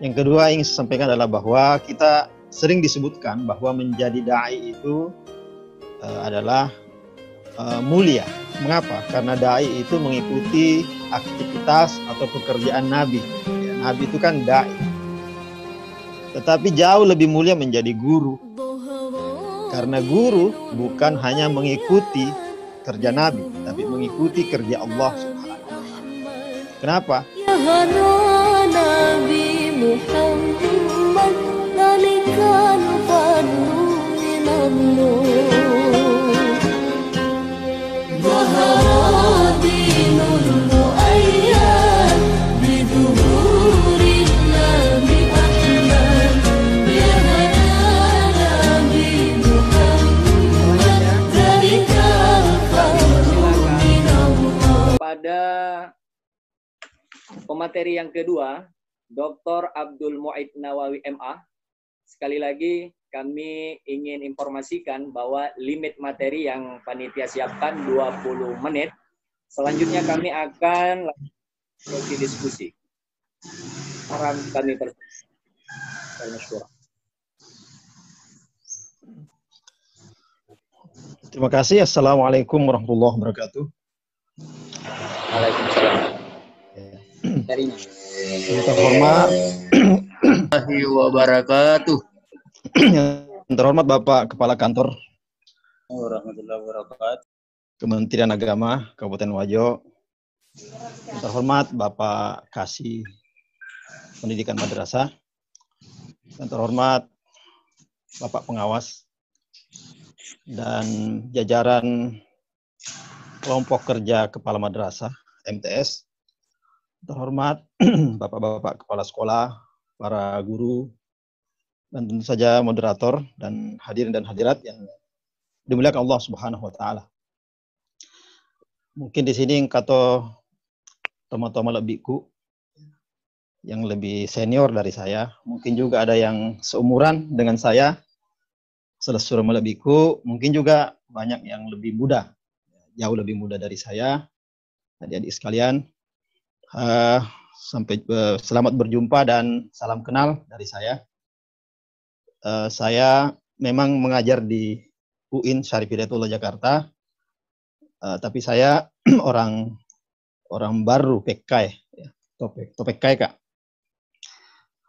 Yang kedua ingin saya sampaikan adalah bahwa kita sering disebutkan bahwa menjadi dai itu adalah mulia. Mengapa? Karena dai itu mengikuti aktivitas atau pekerjaan Nabi. Ya, Nabi itu kan dai. Tetapi jauh lebih mulia menjadi guru. Karena guru bukan hanya mengikuti kerja Nabi, tapi mengikuti kerja Allah Subhanahu wa Ta'ala. Kenapa? Pada pemateri yang kedua, Dr. Abdul Mu'id Nawawi MA. Sekali lagi kami ingin informasikan bahwa limit materi yang panitia siapkan 20 menit. Selanjutnya kami akan sesi diskusi. Saran kami tersebut. Terima kasih. Assalamualaikum warahmatullahi wabarakatuh. Waalaikumsalam. Darinya. Yang terhormat wabarakatuh. Yang terhormat Bapak Kepala Kantor Warahmatullahi wabarakatuh. Kementerian Agama Kabupaten Wajo. Yang terhormat Bapak Kasih Pendidikan Madrasah. Yang terhormat Bapak Pengawas dan jajaran kelompok kerja Kepala Madrasah MTS. Terhormat Bapak-bapak kepala sekolah, para guru, dan tentu saja moderator dan hadirin dan hadirat yang dimuliakan Allah Subhanahu wa Ta'ala. Mungkin di sini kata teman-teman lebihku yang lebih senior dari saya, mungkin juga ada yang seumuran dengan saya, selesai lebihku, mungkin juga banyak yang lebih muda, jauh lebih muda dari saya. Adik-adik sekalian, sampai selamat berjumpa dan salam kenal dari saya. Saya memang mengajar di UIN Syarif Hidayatullah Jakarta, tapi saya orang baru PK ya, Topek Kak.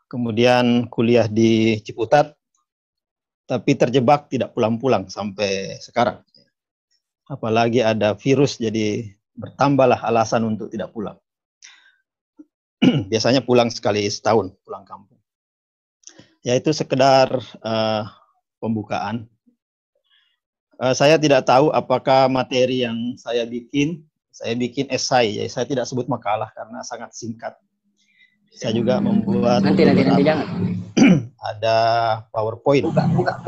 Kemudian kuliah di Ciputat, tapi terjebak tidak pulang-pulang sampai sekarang. Apalagi ada virus, jadi bertambahlah alasan untuk tidak pulang. Biasanya pulang sekali setahun, pulang kampung. Yaitu sekedar pembukaan. Saya tidak tahu apakah materi yang saya bikin esai. Ya, saya tidak sebut makalah karena sangat singkat. Saya juga membuat nanti jangan. Ada PowerPoint. Buka.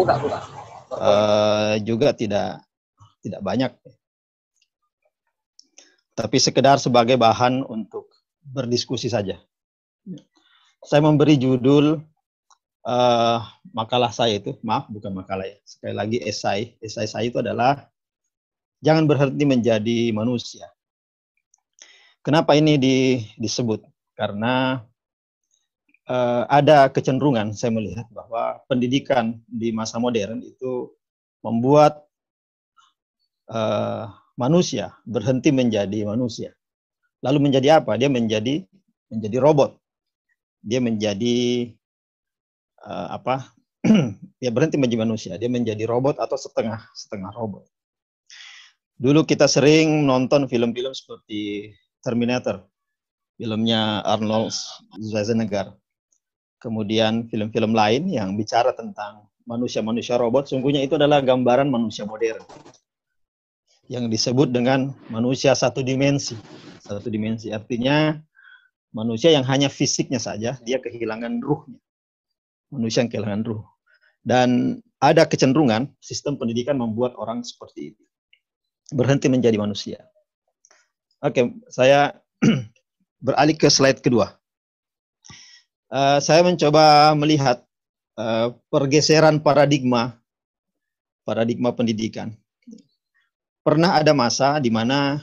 Juga tidak banyak. Tapi sekedar sebagai bahan untuk berdiskusi saja. Saya memberi judul makalah saya itu, maaf bukan makalah ya, sekali lagi esai. Esai saya itu adalah jangan berhenti menjadi manusia. Kenapa ini disebut? Karena ada kecenderungan saya melihat bahwa pendidikan di masa modern itu membuat manusia berhenti menjadi manusia. Lalu menjadi apa? Dia menjadi robot. Dia menjadi dia berhenti menjadi manusia. Dia menjadi robot atau setengah robot. Dulu kita sering nonton film-film seperti Terminator, filmnya Arnold Schwarzenegger. Kemudian film-film lain yang bicara tentang manusia-manusia robot, sungguhnya itu adalah gambaran manusia modern. Yang disebut dengan manusia satu dimensi. Satu dimensi artinya manusia yang hanya fisiknya saja, dia kehilangan ruhnya. Manusia yang kehilangan ruh. Dan ada kecenderungan sistem pendidikan membuat orang seperti itu. Berhenti menjadi manusia. Oke, saya beralih ke slide kedua. Saya mencoba melihat pergeseran paradigma pendidikan. Pernah ada masa di mana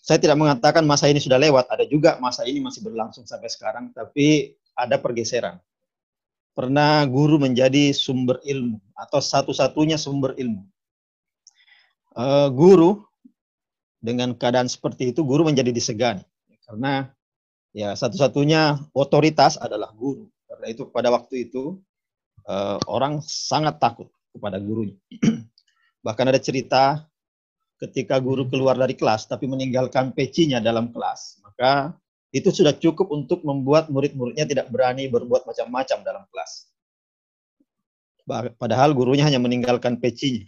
saya tidak mengatakan masa ini sudah lewat, ada juga masa ini masih berlangsung sampai sekarang, tapi ada pergeseran. Pernah guru menjadi sumber ilmu atau satu-satunya sumber ilmu. Guru dengan keadaan seperti itu, guru menjadi disegani karena ya satu-satunya otoritas adalah guru. Karena itu pada waktu itu orang sangat takut kepada gurunya. Bahkan ada cerita ketika guru keluar dari kelas tapi meninggalkan pecinya dalam kelas, maka itu sudah cukup untuk membuat murid-muridnya tidak berani berbuat macam-macam dalam kelas. Padahal gurunya hanya meninggalkan pecinya.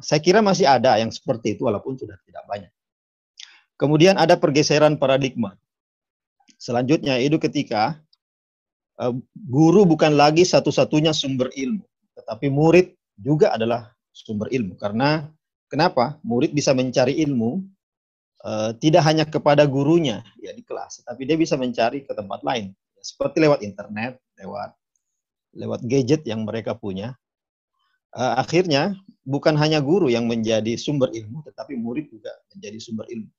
Saya kira masih ada yang seperti itu walaupun sudah tidak banyak. Kemudian ada pergeseran paradigma. Selanjutnya itu ketika guru bukan lagi satu-satunya sumber ilmu, tetapi murid juga adalah sumber ilmu. Karena kenapa? Murid bisa mencari ilmu tidak hanya kepada gurunya ya di kelas, tapi dia bisa mencari ke tempat lain, seperti lewat internet, lewat gadget yang mereka punya. Akhirnya bukan hanya guru yang menjadi sumber ilmu, tetapi murid juga menjadi sumber ilmu.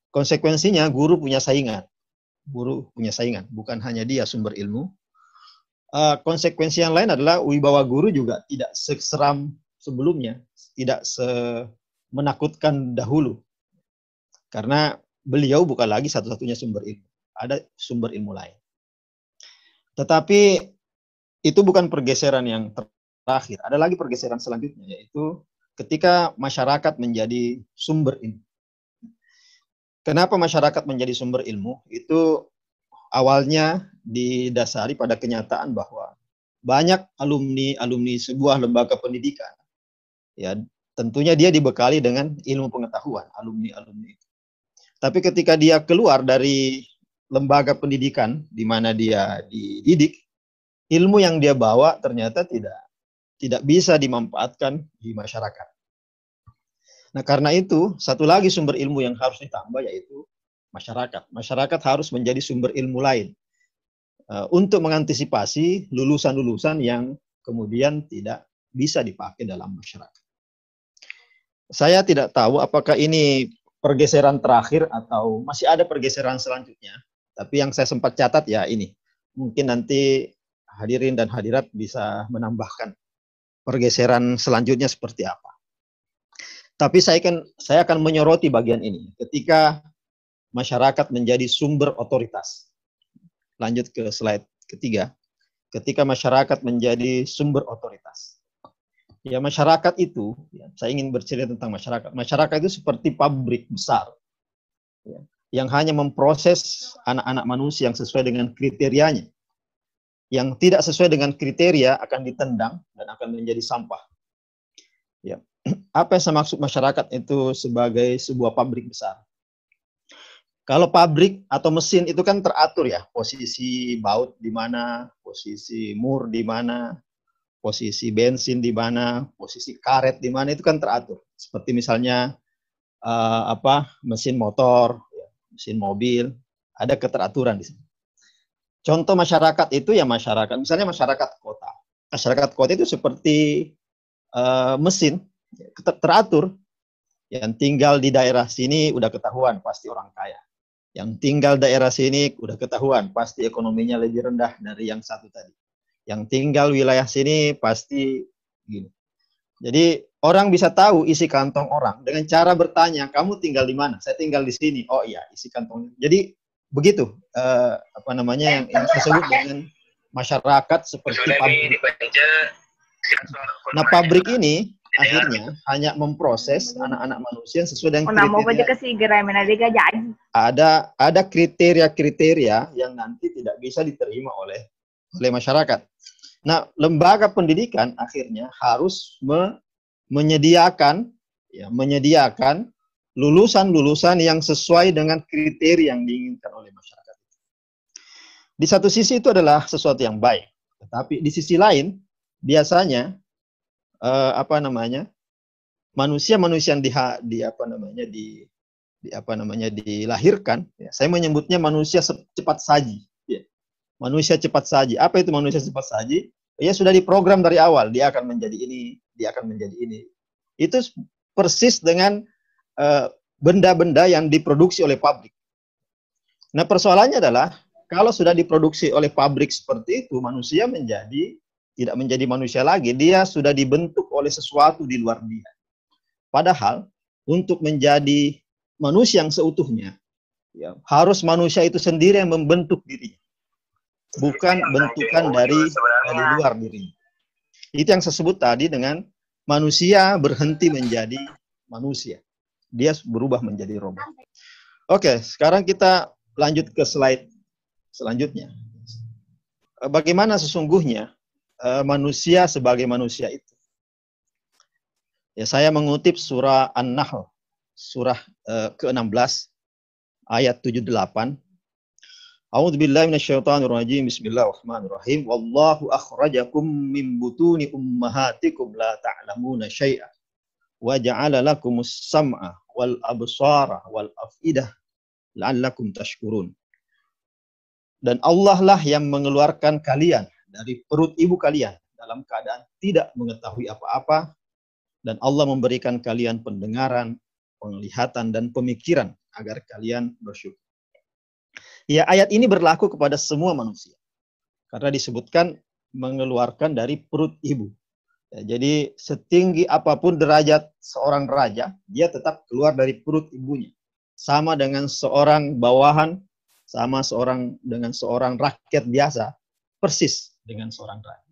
Konsekuensinya guru punya saingan. Guru punya saingan, bukan hanya dia sumber ilmu. Konsekuensi yang lain adalah wibawa guru juga tidak seseram sebelumnya, tidak menakutkan dahulu. Karena beliau bukan lagi satu-satunya sumber ilmu, ada sumber ilmu lain. Tetapi itu bukan pergeseran yang terakhir, ada lagi pergeseran selanjutnya, yaitu ketika masyarakat menjadi sumber ilmu. Kenapa masyarakat menjadi sumber ilmu? Itu awalnya didasari pada kenyataan bahwa banyak alumni sebuah lembaga pendidikan, ya tentunya dia dibekali dengan ilmu pengetahuan, alumni itu. Tapi ketika dia keluar dari lembaga pendidikan di mana dia dididik, ilmu yang dia bawa ternyata tidak bisa dimanfaatkan di masyarakat. Nah, karena itu satu lagi sumber ilmu yang harus ditambah yaitu masyarakat. Masyarakat harus menjadi sumber ilmu lain untuk mengantisipasi lulusan-lulusan yang kemudian tidak bisa dipakai dalam masyarakat. Saya tidak tahu apakah ini pergeseran terakhir atau masih ada pergeseran selanjutnya. Tapi yang saya sempat catat ya ini. Mungkin nanti hadirin dan hadirat bisa menambahkan pergeseran selanjutnya seperti apa. Tapi saya akan menyoroti bagian ini. Ketika masyarakat menjadi sumber otoritas. Lanjut ke slide ketiga. Ketika masyarakat menjadi sumber otoritas. Ya masyarakat itu, ya, saya ingin bercerita tentang masyarakat. Masyarakat itu seperti pabrik besar, ya, yang hanya memproses anak-anak manusia yang sesuai dengan kriterianya. Yang tidak sesuai dengan kriteria akan ditendang dan akan menjadi sampah. Ya. Apa yang saya maksud masyarakat itu sebagai sebuah pabrik besar? Kalau pabrik atau mesin itu kan teratur ya, posisi baut di mana, posisi mur di mana, posisi bensin di mana, posisi karet di mana, itu kan teratur. Seperti misalnya mesin motor, mesin mobil, ada keteraturan di sini. Contoh masyarakat itu ya masyarakat, misalnya masyarakat kota. Masyarakat kota itu seperti mesin, teratur. Yang tinggal di daerah sini udah ketahuan pasti orang kaya. Yang tinggal daerah sini udah ketahuan pasti ekonominya lebih rendah dari yang satu tadi. Yang tinggal wilayah sini pasti gini. Jadi orang bisa tahu isi kantong orang dengan cara bertanya, kamu tinggal di mana? Saya tinggal di sini. Oh iya, isi kantong. Jadi begitu yang saya sebut dengan masyarakat seperti pabrik. Nah pabrik ini akhirnya hanya memproses anak-anak manusia sesuai dengan kriteria. Ada kriteria-kriteria yang nanti tidak bisa diterima oleh masyarakat. Nah, lembaga pendidikan akhirnya harus menyediakan lulusan-lulusan yang sesuai dengan kriteria yang diinginkan oleh masyarakat. Di satu sisi itu adalah sesuatu yang baik, tetapi di sisi lain biasanya manusia-manusia yang dilahirkan, ya, saya menyebutnya manusia cepat saji. Ya. Manusia cepat saji. Apa itu manusia cepat saji? Ya sudah diprogram dari awal, dia akan menjadi ini, dia akan menjadi ini. Itu persis dengan benda-benda yang diproduksi oleh pabrik. Nah persoalannya adalah kalau sudah diproduksi oleh pabrik seperti itu, manusia tidak menjadi manusia lagi. Dia sudah dibentuk oleh sesuatu di luar dia. Padahal untuk menjadi manusia yang seutuhnya, ya, harus manusia itu sendiri yang membentuk dirinya, bukan bentukan dari luar dirinya. Itu yang saya sebut tadi dengan manusia berhenti menjadi manusia. Dia berubah menjadi robot. Oke, sekarang kita lanjut ke slide selanjutnya. Bagaimana sesungguhnya manusia sebagai manusia itu? Ya, saya mengutip surah An-Nahl, surah ke-16, ayat 78. A'udzubillahi minasyaitonirrajim. Bismillahirrahmanirrahim. Wallahu akhrajakum min butuni ummahatikum la ta'lamuna syai'an wa ja'ala lakumus sam'a wal absara wal afidah la'allakum tashkurun. Dan Allah lah yang mengeluarkan kalian dari perut ibu kalian dalam keadaan tidak mengetahui apa-apa, dan Allah memberikan kalian pendengaran, penglihatan, dan pemikiran agar kalian bersyukur. Ya, ayat ini berlaku kepada semua manusia karena disebutkan mengeluarkan dari perut ibu. Ya, jadi setinggi apapun derajat seorang raja, dia tetap keluar dari perut ibunya. Sama dengan seorang bawahan, sama dengan seorang rakyat biasa, persis dengan seorang raja.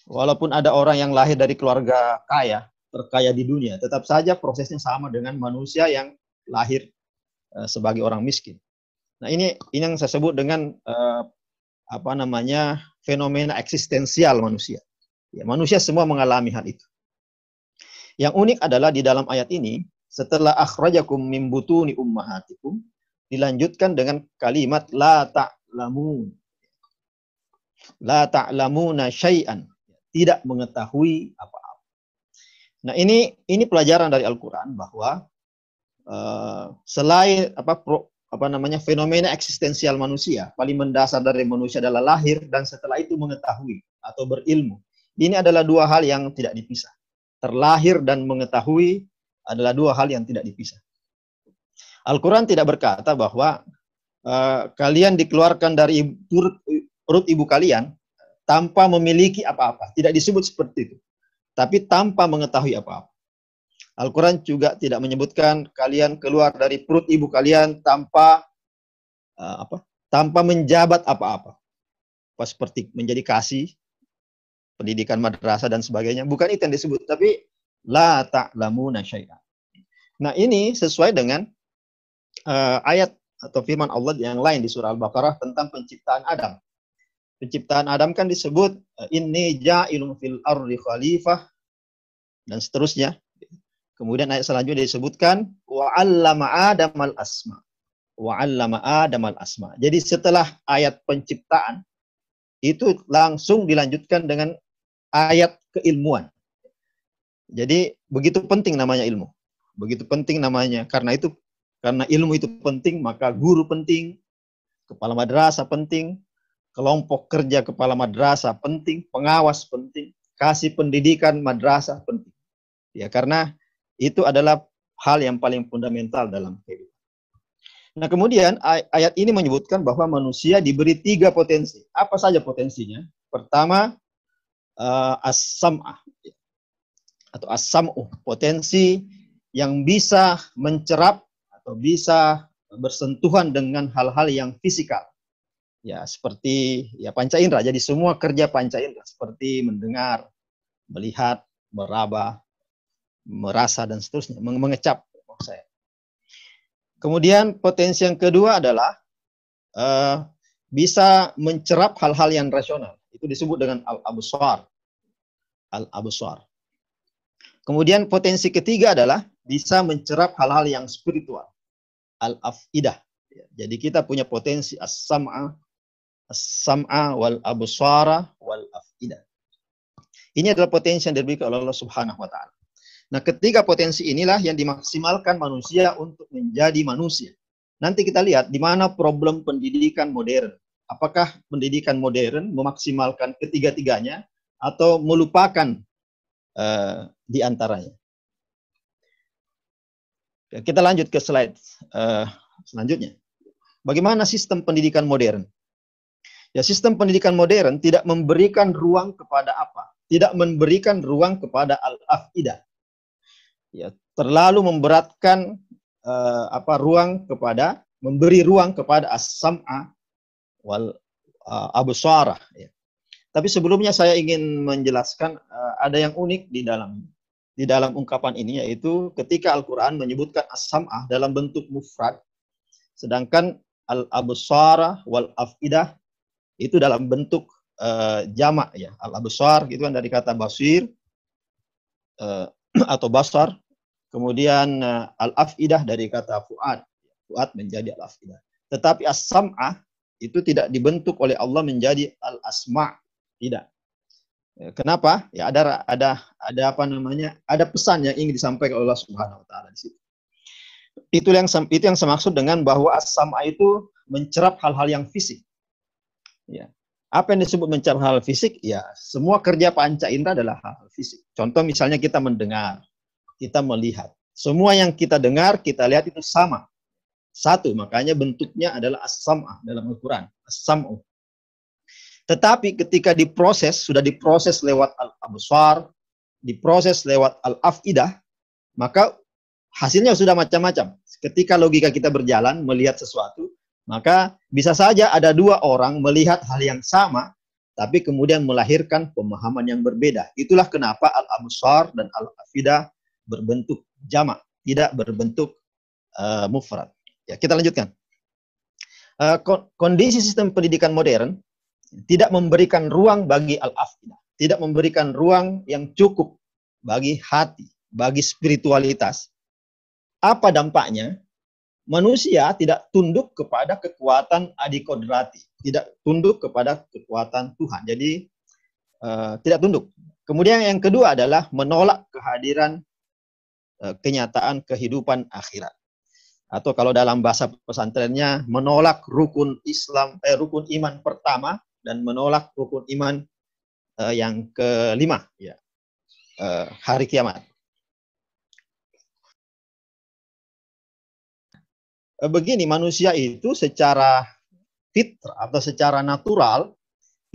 Walaupun ada orang yang lahir dari keluarga kaya, terkaya di dunia, tetap saja prosesnya sama dengan manusia yang lahir sebagai orang miskin. Nah, ini yang saya sebut dengan fenomena eksistensial manusia. Ya, manusia semua mengalami hal itu. Yang unik adalah di dalam ayat ini, setelah akhrajakum min butuni ummahatikum, dilanjutkan dengan kalimat la ta'lamun. La ta'lamuna syai'an. Tidak mengetahui apa-apa. Nah, ini pelajaran dari Al-Quran bahwa selain fenomena eksistensial manusia, paling mendasar dari manusia adalah lahir dan setelah itu mengetahui atau berilmu. Ini adalah dua hal yang tidak dipisah. Terlahir dan mengetahui adalah dua hal yang tidak dipisah. Al-Quran tidak berkata bahwa kalian dikeluarkan dari perut ibu kalian tanpa memiliki apa-apa. Tidak disebut seperti itu. Tapi tanpa mengetahui apa-apa. Al-Quran juga tidak menyebutkan kalian keluar dari perut ibu kalian tanpa menjabat apa-apa. Seperti menjadi kasih, pendidikan madrasah dan sebagainya. Bukan itu yang disebut, tapi la ta'lamuna syai'an. Nah, ini sesuai dengan ayat atau firman Allah yang lain di surah Al-Baqarah tentang penciptaan Adam. Penciptaan Adam kan disebut inni ja'ilun fil ardi khalifah dan seterusnya. Kemudian ayat selanjutnya disebutkan wa 'allama Adamal asma. Wa 'allama Adamal asma. Jadi setelah ayat penciptaan itu langsung dilanjutkan dengan ayat keilmuan. Jadi begitu penting namanya ilmu. Begitu penting namanya. Karena ilmu itu penting, maka guru penting, kepala madrasah penting, kelompok kerja kepala madrasah penting, pengawas penting, kasih pendidikan madrasah penting. Ya, karena itu adalah hal yang paling fundamental dalam kehidupan. Nah, kemudian ayat ini menyebutkan bahwa manusia diberi 3 potensi. Apa saja potensinya? Pertama, as-sam'ah atau as-sam'u, potensi yang bisa mencerap atau bisa bersentuhan dengan hal-hal yang fisikal. Ya, seperti panca indera. Jadi semua kerja panca indera seperti mendengar, melihat, meraba, merasa dan seterusnya, mengecap saya. Kemudian potensi yang kedua adalah bisa mencerap hal-hal yang rasional. Itu disebut dengan al-absar. Al-absar. Kemudian potensi ketiga adalah bisa mencerap hal-hal yang spiritual. Al-afidah. Jadi kita punya potensi as-sam'a wal absara wal afidah. Ini adalah potensi yang diberikan oleh Allah Subhanahu wa taala. Nah, ketiga potensi inilah yang dimaksimalkan manusia untuk menjadi manusia. Nanti kita lihat di mana problem pendidikan modern. Apakah pendidikan modern memaksimalkan ketiga-tiganya atau melupakan di antaranya. Kita lanjut ke slide selanjutnya. Bagaimana sistem pendidikan modern? Ya, sistem pendidikan modern tidak memberikan ruang kepada apa? Tidak memberikan ruang kepada al-afidah. Ya, terlalu memberatkan memberi ruang kepada as-sam'a wal absara. Ya. Tapi sebelumnya saya ingin menjelaskan ada yang unik di dalam ungkapan ini, yaitu ketika Al-Quran menyebutkan as-sam'ah dalam bentuk mufrad, sedangkan al-absara wal afidah itu dalam bentuk jamak, ya. Al-absar itu kan dari kata basir atau basar, kemudian al-afidah dari kata fuad. Fuad menjadi al-afidah. Tetapi as-sam'ah itu tidak dibentuk oleh Allah menjadi al-asma', tidak. Kenapa? Ya ada apa namanya? Ada pesan yang ingin disampaikan oleh Allah Subhanahu wa taala di situ. Itu yang saya maksud dengan bahwa as-sam'ah itu mencerap hal-hal yang fisik. Ya. Apa yang disebut mencerap hal fisik? Ya, semua kerja panca indera adalah hal fisik. Contoh misalnya kita mendengar, kita melihat. Semua yang kita dengar, kita lihat itu sama. Satu, makanya bentuknya adalah as-sam'ah dalam Al-Quran. As-sam'u. Tetapi ketika sudah diproses lewat al-absar, diproses lewat al-afidah, maka hasilnya sudah macam-macam. Ketika logika kita berjalan, melihat sesuatu, maka bisa saja ada dua orang melihat hal yang sama, tapi kemudian melahirkan pemahaman yang berbeda. Itulah kenapa al-absar dan al-afidah berbentuk jamak, tidak berbentuk mufrad. Ya, kita lanjutkan. Kondisi sistem pendidikan modern tidak memberikan ruang bagi al-afidah, tidak memberikan ruang yang cukup bagi hati, bagi spiritualitas. Apa dampaknya? Manusia tidak tunduk kepada kekuatan adikodrati, tidak tunduk kepada kekuatan Tuhan. Jadi tidak tunduk. Kemudian yang kedua adalah menolak kehadiran kenyataan kehidupan akhirat. Atau kalau dalam bahasa pesantrennya menolak rukun iman pertama dan menolak rukun iman yang kelima, ya, hari kiamat. Begini, manusia itu secara fitrah atau secara natural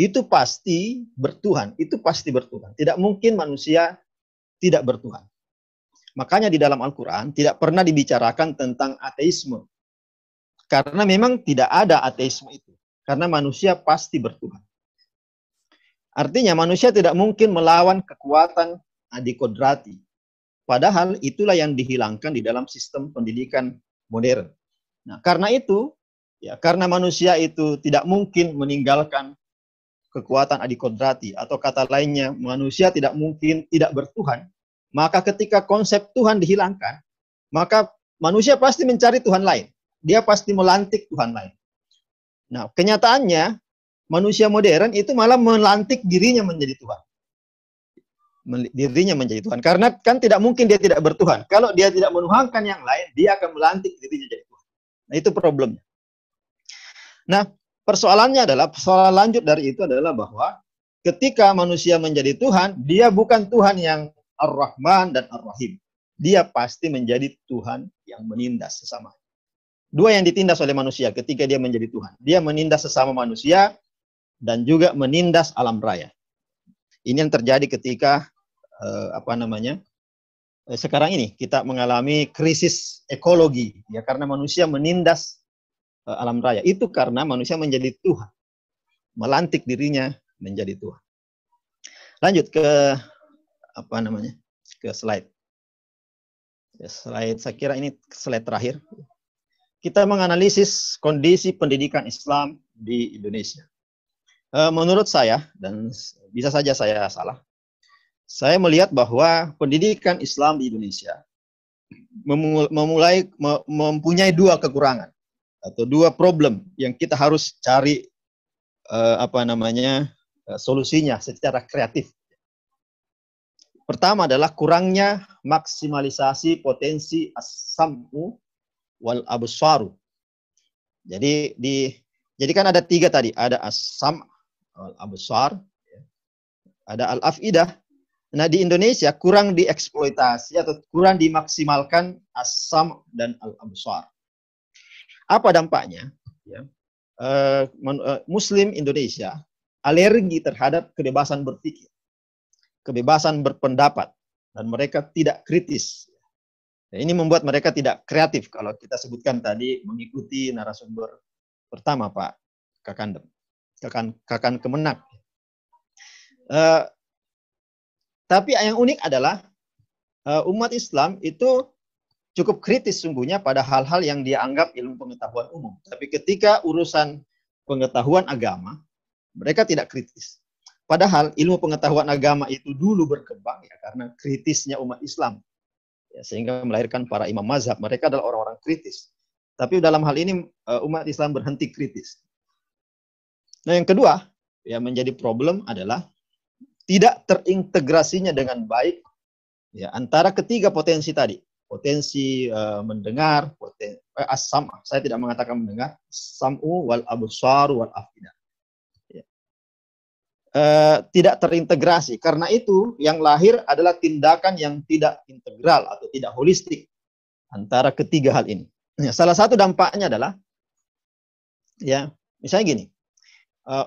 itu pasti bertuhan, Tidak mungkin manusia tidak bertuhan. Makanya di dalam Al-Quran tidak pernah dibicarakan tentang ateisme. Karena memang tidak ada ateisme itu. Karena manusia pasti bertuhan. Artinya manusia tidak mungkin melawan kekuatan adikodrati. Padahal itulah yang dihilangkan di dalam sistem pendidikan modern. Nah, karena itu, ya, karena manusia itu tidak mungkin meninggalkan kekuatan adikodrati, atau kata lainnya, manusia tidak mungkin tidak bertuhan, maka ketika konsep Tuhan dihilangkan, maka manusia pasti mencari Tuhan lain. Dia pasti melantik Tuhan lain. Nah, kenyataannya, manusia modern itu malah melantik dirinya menjadi Tuhan. Dirinya menjadi Tuhan. Karena kan tidak mungkin dia tidak bertuhan. Kalau dia tidak menuhankan yang lain, dia akan melantik dirinya jadi Tuhan. Nah, itu problemnya. Nah, persoalan lanjut dari itu adalah bahwa ketika manusia menjadi Tuhan, dia bukan Tuhan yang Ar-Rahman dan Ar-Rahim. Dia pasti menjadi Tuhan yang menindas sesama. Dua yang ditindas oleh manusia ketika dia menjadi Tuhan. Dia menindas sesama manusia dan juga menindas alam raya. Ini yang terjadi ketika sekarang ini kita mengalami krisis ekologi, ya, karena manusia menindas alam raya. Itu karena manusia menjadi Tuhan, melantik dirinya menjadi Tuhan. Lanjut ke ke slide. Slide, saya kira ini slide terakhir. Kita menganalisis kondisi pendidikan Islam di Indonesia. Menurut saya, dan bisa saja saya salah, saya melihat bahwa pendidikan Islam di Indonesia mempunyai dua kekurangan atau dua problem yang kita harus cari solusinya secara kreatif. Pertama adalah kurangnya maksimalisasi potensi as-sam'u wal absaru. Jadi kan ada tiga tadi, ada as-sam' wal absar, ada al-afidah. Nah, di Indonesia kurang dieksploitasi atau kurang dimaksimalkan as-sam' dan al-absar. Apa dampaknya? Ya. Muslim Indonesia alergi terhadap kebebasan berpikir, kebebasan berpendapat, dan mereka tidak kritis. Ini membuat mereka tidak kreatif kalau kita sebutkan tadi mengikuti narasumber pertama Pak Kakan Kemenak. Tapi yang unik adalah umat Islam itu cukup kritis sungguhnya pada hal-hal yang dia anggap ilmu pengetahuan umum. Tapi ketika urusan pengetahuan agama, mereka tidak kritis. Padahal ilmu pengetahuan agama itu dulu berkembang ya karena kritisnya umat Islam. Ya, sehingga melahirkan para imam mazhab. Mereka adalah orang-orang kritis. Tapi dalam hal ini umat Islam berhenti kritis. Nah, yang kedua yang menjadi problem adalah tidak terintegrasinya dengan baik ya antara ketiga potensi tadi. Potensi mendengar, as-sam', saya tidak mengatakan mendengar, sam'u wal absar wal afidah. Ya. Tidak terintegrasi. Karena itu yang lahir adalah tindakan yang tidak integral atau tidak holistik antara ketiga hal ini. Ya, salah satu dampaknya adalah ya, misalnya gini.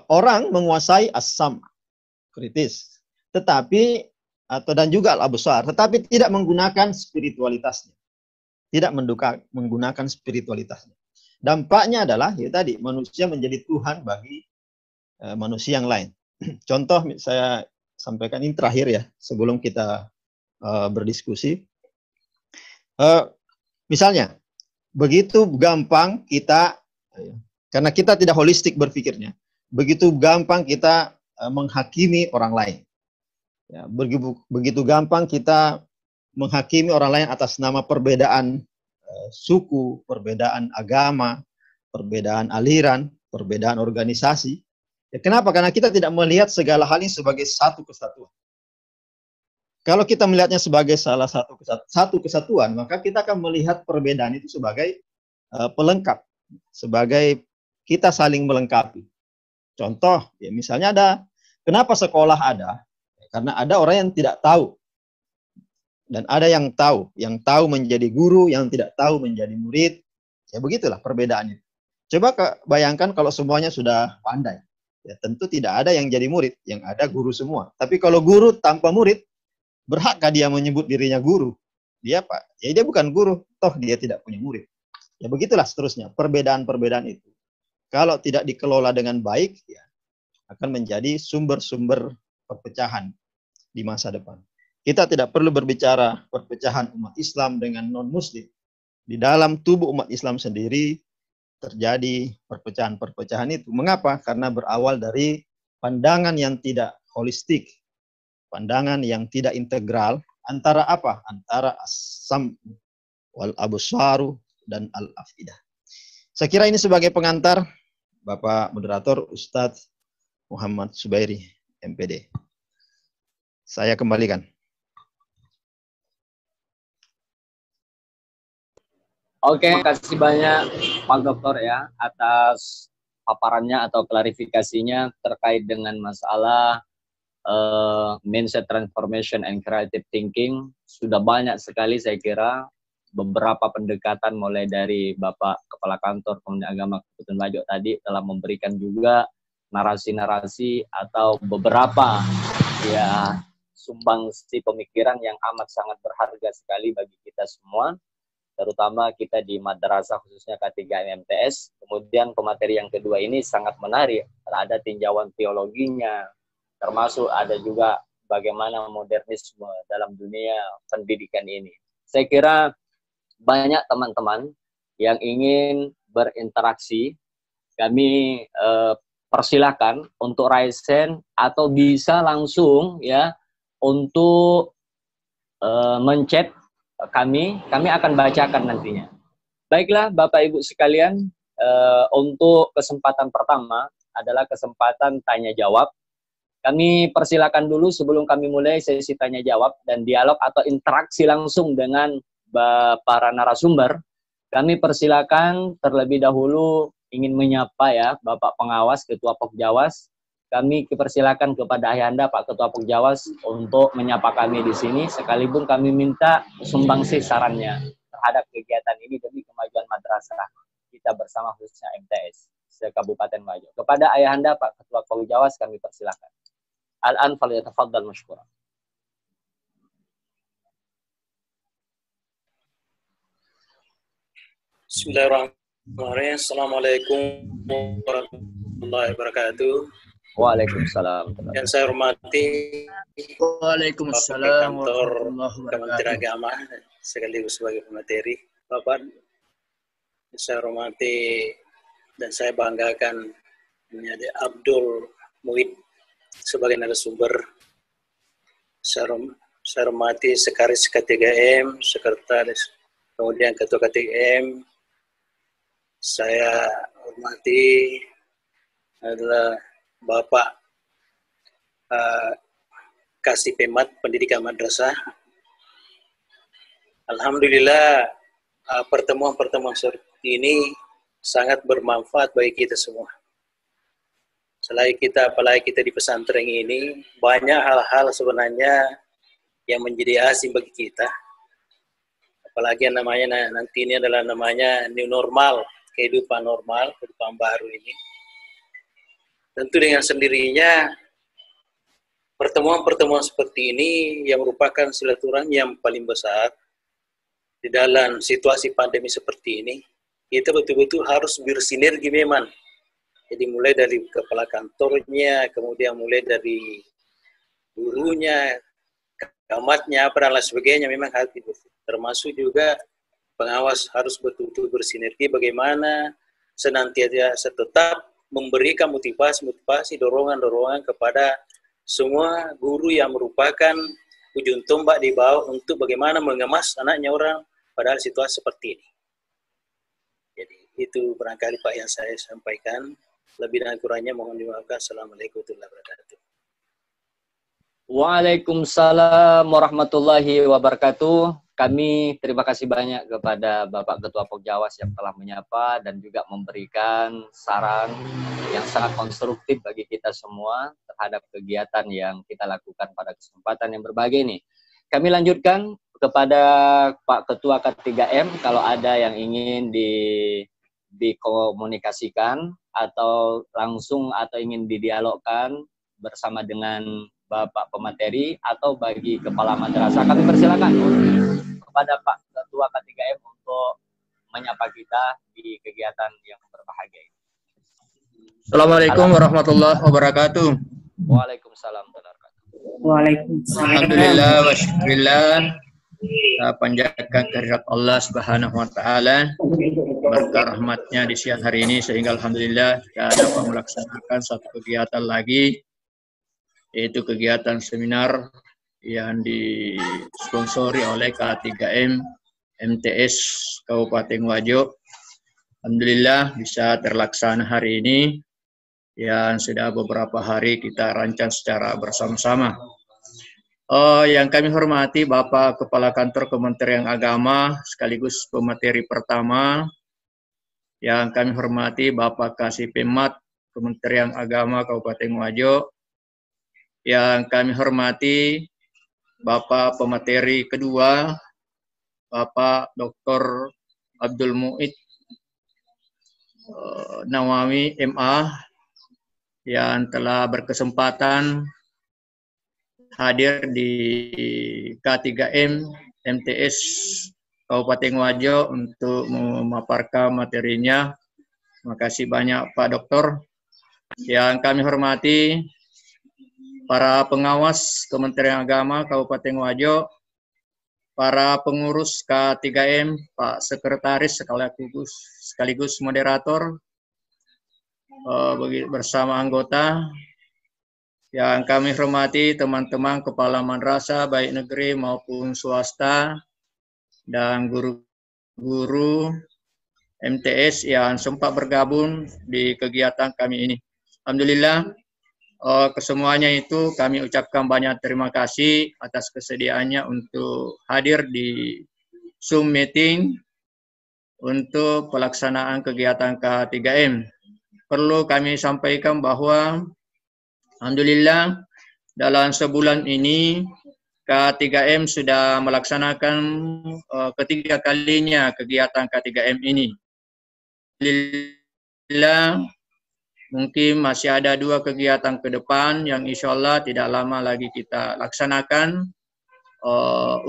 Orang menguasai as-sam', kritis, tetapi dan juga al-absar, tetapi tidak menggunakan spiritualitasnya. Tidak menggunakan spiritualitasnya. Dampaknya adalah ya tadi manusia menjadi Tuhan bagi manusia yang lain. Contoh saya sampaikan ini terakhir ya sebelum kita berdiskusi. Misalnya begitu gampang kita karena kita tidak holistik berpikirnya, begitu gampang kita menghakimi orang lain. Ya, begitu gampang kita menghakimi orang lain atas nama perbedaan suku, perbedaan agama, perbedaan aliran, perbedaan organisasi. Ya, kenapa? Karena kita tidak melihat segala hal ini sebagai satu kesatuan. Kalau kita melihatnya sebagai salah satu kesatuan, maka kita akan melihat perbedaan itu sebagai pelengkap, sebagai kita saling melengkapi. Contoh, ya misalnya kenapa sekolah ada? Karena ada orang yang tidak tahu. Dan ada yang tahu menjadi guru, yang tidak tahu menjadi murid. Ya begitulah perbedaannya. Coba bayangkan kalau semuanya sudah pandai. Ya tentu tidak ada yang jadi murid, yang ada guru semua. Tapi kalau guru tanpa murid, berhakkah dia menyebut dirinya guru? Dia apa? Ya dia bukan guru, toh dia tidak punya murid. Ya begitulah seterusnya. Perbedaan-perbedaan itu, kalau tidak dikelola dengan baik, ya akan menjadi sumber-sumber perpecahan di masa depan. Kita tidak perlu berbicara perpecahan umat Islam dengan non-Muslim. Di dalam tubuh umat Islam sendiri terjadi perpecahan-perpecahan itu. Mengapa? Karena berawal dari pandangan yang tidak holistik, pandangan yang tidak integral antara apa? Antara as-sam' wal absaru dan al-afidah. Saya kira ini sebagai pengantar Bapak Moderator Ustadz Muhammad Subairi, MPD. Saya kembalikan. Oke, terima kasih banyak Pak Dokter ya atas paparannya atau klarifikasinya terkait dengan masalah mindset transformation and creative thinking. Sudah banyak sekali saya kira beberapa pendekatan mulai dari Bapak Kepala Kantor Kementerian Agama Kabupaten Bajo tadi telah memberikan juga narasi-narasi atau beberapa ya sumbangsi pemikiran yang amat sangat berharga sekali bagi kita semua, terutama kita di madrasah khususnya K3 MTS. Kemudian pemateri yang kedua ini sangat menarik, ada tinjauan teologinya, termasuk ada juga bagaimana modernisme dalam dunia pendidikan ini. Saya kira banyak teman-teman yang ingin berinteraksi, kami persilakan untuk raise hand atau bisa langsung ya untuk menchat kami akan bacakan nantinya. Baiklah Bapak Ibu sekalian, untuk kesempatan pertama adalah kesempatan tanya jawab. Kami persilakan dulu sebelum kami mulai sesi tanya jawab dan dialog atau interaksi langsung dengan para narasumber. Kami persilakan terlebih dahulu ingin menyapa ya Bapak Pengawas Ketua Pokjawas. Kami persilakan kepada Ayahanda Pak Ketua Pokjawas untuk menyapa kami di sini, sekalipun kami minta sumbangsi sarannya terhadap kegiatan ini demi kemajuan madrasah kita bersama khususnya MTS. se-Kabupaten Wajo. Kepada Ayahanda Pak Ketua Paujawas kami persilakan. Al-an falyatafaddal mashkura. Bismillahirrahmanirrahim. Assalamualaikum warahmatullahi wabarakatuh. Waalaikumsalam. Yang saya hormati Waalaikumsalam Kantor warahmatullahi Kementerian wabarakatuh. Agama sekaligus sebagai pemateri. Bapak, saya hormati dan saya banggakan menjadi Abdul Muid sebagai narasumber. Saya hormati Sekretaris K3M, Sekretaris, kemudian Ketua K3M. Saya hormati adalah Bapak Kasih Pemat Pendidikan Madrasah. Alhamdulillah pertemuan-pertemuan seperti ini sangat bermanfaat bagi kita semua. Apalagi kita di pesantren ini, banyak hal-hal sebenarnya yang menjadi asing bagi kita. Apalagi yang namanya nanti ini adalah namanya new normal, kehidupan normal, kehidupan baru ini. Tentu dengan sendirinya pertemuan-pertemuan seperti ini yang merupakan silaturahmi yang paling besar di dalam situasi pandemi seperti ini, kita betul-betul harus bersinergi memang. Jadi mulai dari kepala kantornya, kemudian mulai dari gurunya, camatnya, apa dan lain sebagainya, memang harus termasuk juga pengawas harus betul-betul bersinergi bagaimana senantiasa tetap memberikan motivasi, dorongan kepada semua guru yang merupakan ujung tombak di bawah untuk bagaimana mengemas anaknya orang pada situasi seperti ini. Jadi itu barangkali Pak yang saya sampaikan. Lebih dan kurangnya mohon dimaafkan. Assalamualaikum warahmatullahi wabarakatuh. Waalaikumsalam warahmatullahi wabarakatuh. Kami terima kasih banyak kepada Bapak Ketua Paujawas yang telah menyapa dan juga memberikan saran yang sangat konstruktif bagi kita semua terhadap kegiatan yang kita lakukan pada kesempatan yang berbahagia ini. Kami lanjutkan kepada Pak Ketua K3M kalau ada yang ingin dikomunikasikan atau langsung atau ingin didialogkan bersama dengan Bapak pemateri atau bagi kepala madrasah, kami persilakan kepada Pak Ketua K3M untuk menyapa kita di kegiatan yang berbahagia ini. Assalamualaikum warahmatullahi wabarakatuh. Waalaikumsalam warahmatullahi wabarakatuh. Waalaikumsalam. Alhamdulillah wa syukurillah. Kita panjatkan kehadirat Allah Subhanahu wa taala berkah rahmatnya di siang hari ini sehingga alhamdulillah kita dapat melaksanakan satu kegiatan lagi, yaitu kegiatan seminar yang disponsori oleh K3M MTS Kabupaten Wajo. Alhamdulillah bisa terlaksana hari ini yang sudah beberapa hari kita rancang secara bersama-sama. Yang kami hormati Bapak Kepala Kantor Kementerian Agama sekaligus pemateri pertama. Yang kami hormati Bapak Kasih Pemat Kementerian Agama Kabupaten Wajo. Yang kami hormati Bapak pemateri kedua, Bapak Dr. Abdul Muid Nawawi MA yang telah berkesempatan hadir di K3M MTS Kabupaten Wajo untuk memaparkan materinya. Terima kasih banyak Pak Dokter. Yang kami hormati para pengawas Kementerian Agama Kabupaten Wajo, para pengurus K3M, Pak Sekretaris sekaligus moderator bersama anggota. Yang kami hormati teman-teman kepala madrasah baik negeri maupun swasta dan guru-guru MTS yang sempat bergabung di kegiatan kami ini. Alhamdulillah, kesemuanya itu kami ucapkan banyak terima kasih atas kesediaannya untuk hadir di Zoom meeting untuk pelaksanaan kegiatan K3M. Perlu kami sampaikan bahwa alhamdulillah dalam sebulan ini K3M sudah melaksanakan ketiga kalinya kegiatan K3M ini. Alhamdulillah Mungkin masih ada 2 kegiatan ke depan yang insya Allah tidak lama lagi kita laksanakan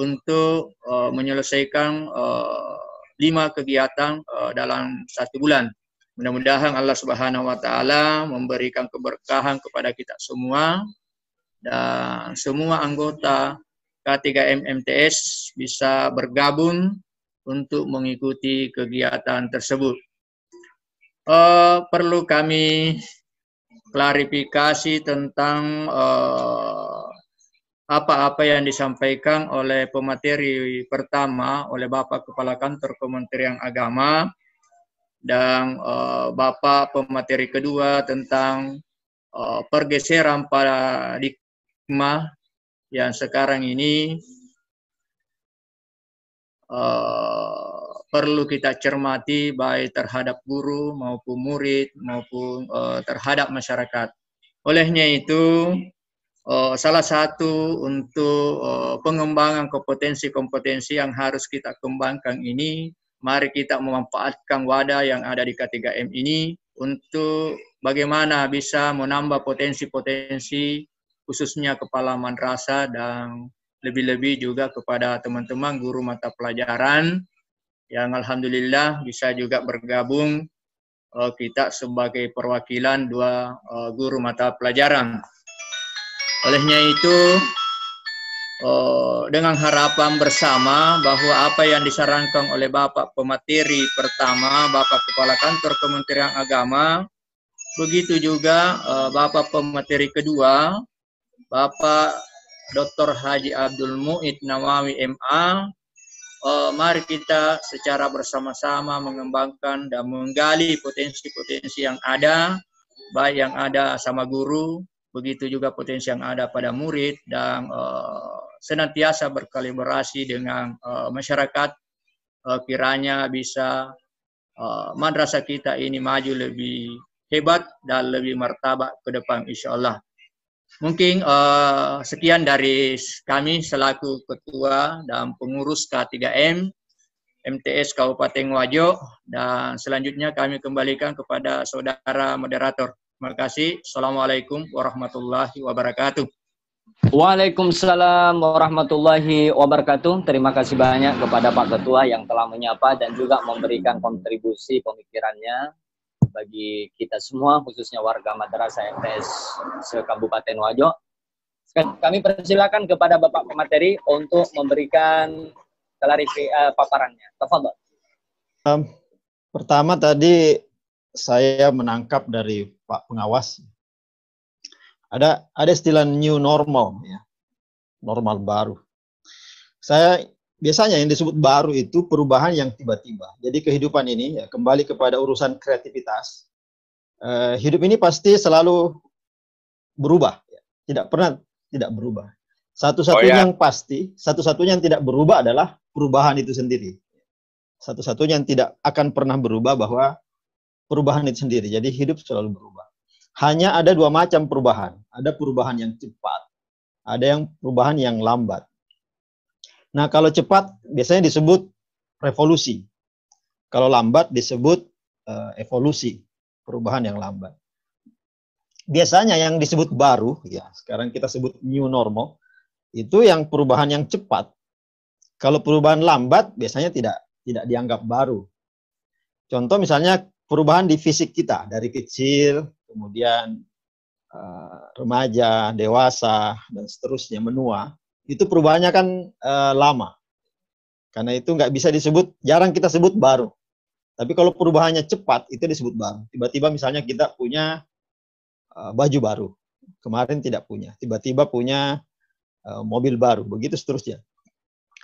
untuk menyelesaikan 5 kegiatan dalam 1 bulan. Mudah-mudahan Allah Subhanahu wa taala memberikan keberkahan kepada kita semua dan semua anggota K3M MTS bisa bergabung untuk mengikuti kegiatan tersebut. Perlu kami klarifikasi tentang apa-apa yang disampaikan oleh pemateri pertama oleh Bapak Kepala Kantor Kementerian Agama dan Bapak pemateri kedua tentang pergeseran paradigma yang sekarang ini perlu kita cermati baik terhadap guru maupun murid maupun terhadap masyarakat. Olehnya itu salah satu untuk pengembangan kompetensi-kompetensi yang harus kita kembangkan ini, mari kita memanfaatkan wadah yang ada di K3M ini untuk bagaimana bisa menambah potensi-potensi khususnya kepala madrasah dan lebih-lebih juga kepada teman-teman guru mata pelajaran yang alhamdulillah bisa juga bergabung kita sebagai perwakilan 2 guru mata pelajaran. Olehnya itu dengan harapan bersama bahwa apa yang disarankan oleh Bapak pemateri pertama, Bapak Kepala Kantor Kementerian Agama, begitu juga Bapak pemateri kedua, Bapak Dr. Haji Abdul Mu'id Nawawi MA, mari kita secara bersama-sama mengembangkan dan menggali potensi-potensi yang ada, baik yang ada sama guru, begitu juga potensi yang ada pada murid, dan senantiasa berkolaborasi dengan masyarakat, kiranya bisa madrasah kita ini maju lebih hebat dan lebih martabat ke depan insya Allah. Mungkin sekian dari kami selaku Ketua dan Pengurus K3M MTS Kabupaten Wajo, dan selanjutnya kami kembalikan kepada Saudara Moderator. Terima kasih. Assalamualaikum warahmatullahi wabarakatuh. Waalaikumsalam warahmatullahi wabarakatuh. Terima kasih banyak kepada Pak Ketua yang telah menyapa dan juga memberikan kontribusi pemikirannya bagi kita semua, khususnya warga Madrasah MTS se-Kabupaten Wajo. Kami persilakan kepada Bapak pemateri untuk memberikan paparannya. Tafadhol. Pertama tadi saya menangkap dari Pak Pengawas, ada istilah new normal, ya, normal baru. Biasanya yang disebut baru itu perubahan yang tiba-tiba. Jadi kehidupan ini ya, kembali kepada urusan kreativitas. Hidup ini pasti selalu berubah, ya. Tidak pernah tidak berubah. Satu-satunya yang pasti, satu-satunya yang tidak berubah adalah perubahan itu sendiri. Satu-satunya yang tidak akan pernah berubah bahwa perubahan itu sendiri. Jadi hidup selalu berubah. Hanya ada 2 macam perubahan. Ada perubahan yang cepat, ada yang perubahan yang lambat. Nah, kalau cepat biasanya disebut revolusi. Kalau lambat disebut evolusi, perubahan yang lambat. Biasanya yang disebut baru, ya sekarang kita sebut new normal, itu yang perubahan yang cepat. Kalau perubahan lambat biasanya tidak dianggap baru. Contoh misalnya perubahan di fisik kita dari kecil, kemudian remaja, dewasa, dan seterusnya menua. Itu perubahannya kan lama. Karena itu nggak bisa disebut, jarang kita sebut baru. Tapi kalau perubahannya cepat, itu disebut baru. Tiba-tiba misalnya kita punya baju baru. Kemarin tidak punya. Tiba-tiba punya mobil baru. Begitu seterusnya.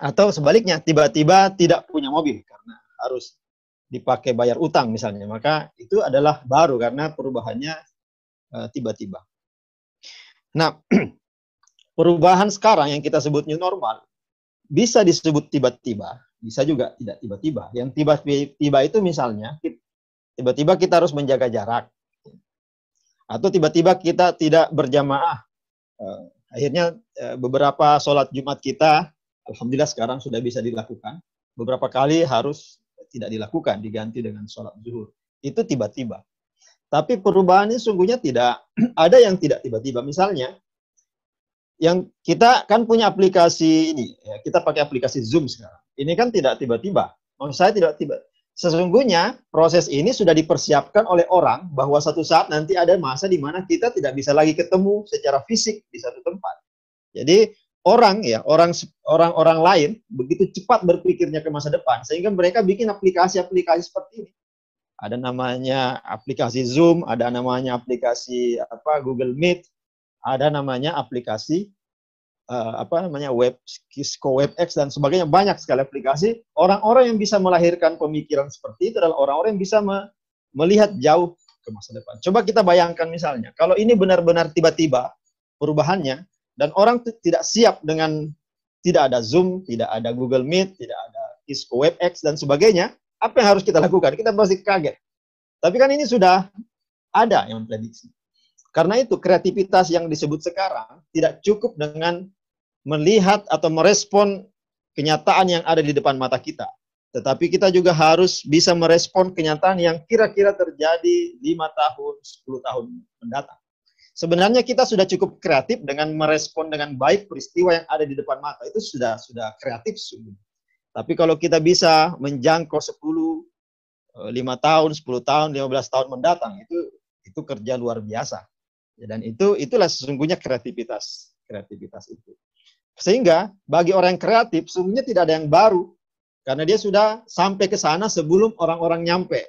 Atau sebaliknya, tiba-tiba tidak punya mobil. Karena harus dipakai bayar utang misalnya. Maka itu adalah baru karena perubahannya tiba-tiba. Nah, perubahan sekarang yang kita sebut new normal bisa disebut tiba-tiba, bisa juga tidak tiba-tiba. Yang tiba-tiba itu misalnya tiba-tiba kita harus menjaga jarak, atau tiba-tiba kita tidak berjamaah. Akhirnya beberapa sholat Jumat kita, alhamdulillah sekarang sudah bisa dilakukan. Beberapa kali harus tidak dilakukan, diganti dengan sholat zuhur. Itu tiba-tiba. Tapi perubahan ini sungguhnya tidak ada yang tidak tiba-tiba. Misalnya, yang kita kan punya aplikasi ini, ya, kita pakai aplikasi Zoom sekarang. Ini kan tidak tiba-tiba. Maksud saya tidak tiba. Sesungguhnya proses ini sudah dipersiapkan oleh orang bahwa satu saat nanti ada masa di mana kita tidak bisa lagi ketemu secara fisik di satu tempat. Jadi orang-orang lain begitu cepat berpikirnya ke masa depan sehingga mereka bikin aplikasi-aplikasi seperti ini. Ada namanya aplikasi Zoom, ada namanya aplikasi Google Meet, ada namanya aplikasi Cisco WebEx dan sebagainya, banyak sekali aplikasi. Orang-orang yang bisa melahirkan pemikiran seperti itu adalah orang-orang yang bisa melihat jauh ke masa depan. Coba kita bayangkan misalnya, kalau ini benar-benar tiba-tiba perubahannya dan orang tidak siap dengan tidak ada Zoom, tidak ada Google Meet, tidak ada Cisco WebEx dan sebagainya, apa yang harus kita lakukan? Kita pasti kaget. Tapi kan ini sudah ada yang memprediksi. Karena itu kreativitas yang disebut sekarang tidak cukup dengan melihat atau merespon kenyataan yang ada di depan mata kita. Tetapi kita juga harus bisa merespon kenyataan yang kira-kira terjadi 5 tahun, 10 tahun mendatang. Sebenarnya kita sudah cukup kreatif dengan merespon dengan baik peristiwa yang ada di depan mata. Itu sudah kreatif sungguh. Tapi kalau kita bisa menjangkau 5 tahun, 10 tahun, 15 tahun mendatang, itu kerja luar biasa. Dan itulah sesungguhnya kreativitas itu. Sehingga bagi orang yang kreatif sesungguhnya tidak ada yang baru karena dia sudah sampai ke sana sebelum orang-orang nyampe.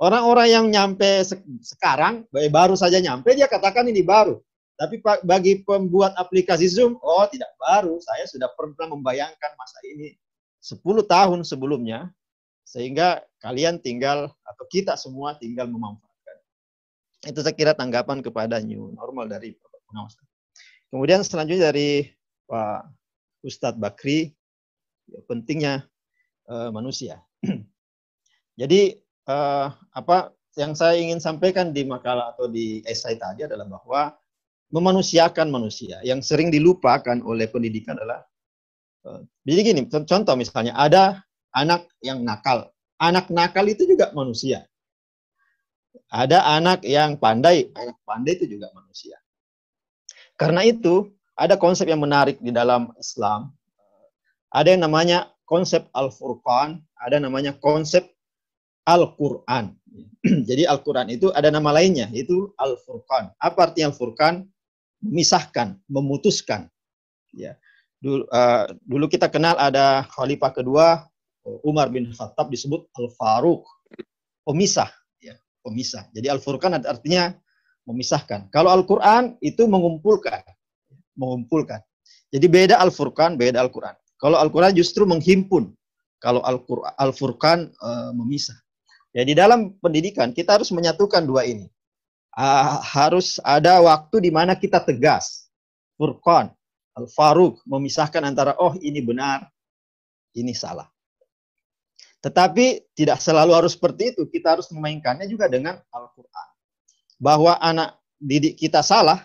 Orang-orang yang nyampe sekarang baru saja nyampe dia katakan ini baru. Tapi bagi pembuat aplikasi Zoom, oh tidak baru, saya sudah pernah membayangkan masa ini 10 tahun sebelumnya, sehingga kalian tinggal atau kita semua tinggal memanfaatkan. Itu saya kira tanggapan kepada new normal dari pengawasan. Kemudian selanjutnya dari Pak Ustadz Bakri, pentingnya manusia. Jadi apa yang saya ingin sampaikan di makalah atau di esai tadi adalah bahwa memanusiakan manusia yang sering dilupakan oleh pendidikan adalah jadi gini, contoh misalnya ada anak yang nakal. Anak nakal itu juga manusia. Ada anak yang pandai, anak pandai itu juga manusia. Karena itu ada konsep yang menarik di dalam Islam. Ada yang namanya konsep Al-Furqan, ada namanya konsep Al-Quran. Jadi Al-Quran itu ada nama lainnya, itu Al-Furqan. Apa artinya Al-Furqan? Memisahkan, memutuskan. Ya. Dulu kita kenal ada khalifah kedua, Umar bin Khattab, disebut Al-Faruq, pemisah. Ya, pemisah. Jadi Al-Furqan artinya memisahkan. Kalau Al-Quran itu mengumpulkan. Jadi beda Al-Furqan, beda Al-Quran. Kalau Al-Quran justru menghimpun. Kalau Al-Furqan memisah. Ya, di dalam pendidikan kita harus menyatukan dua ini. Harus ada waktu di mana kita tegas. Furqan, Al-Faruq, memisahkan antara oh ini benar, ini salah. Tetapi tidak selalu harus seperti itu. Kita harus memainkannya juga dengan Al-Quran. Bahwa anak didik kita salah,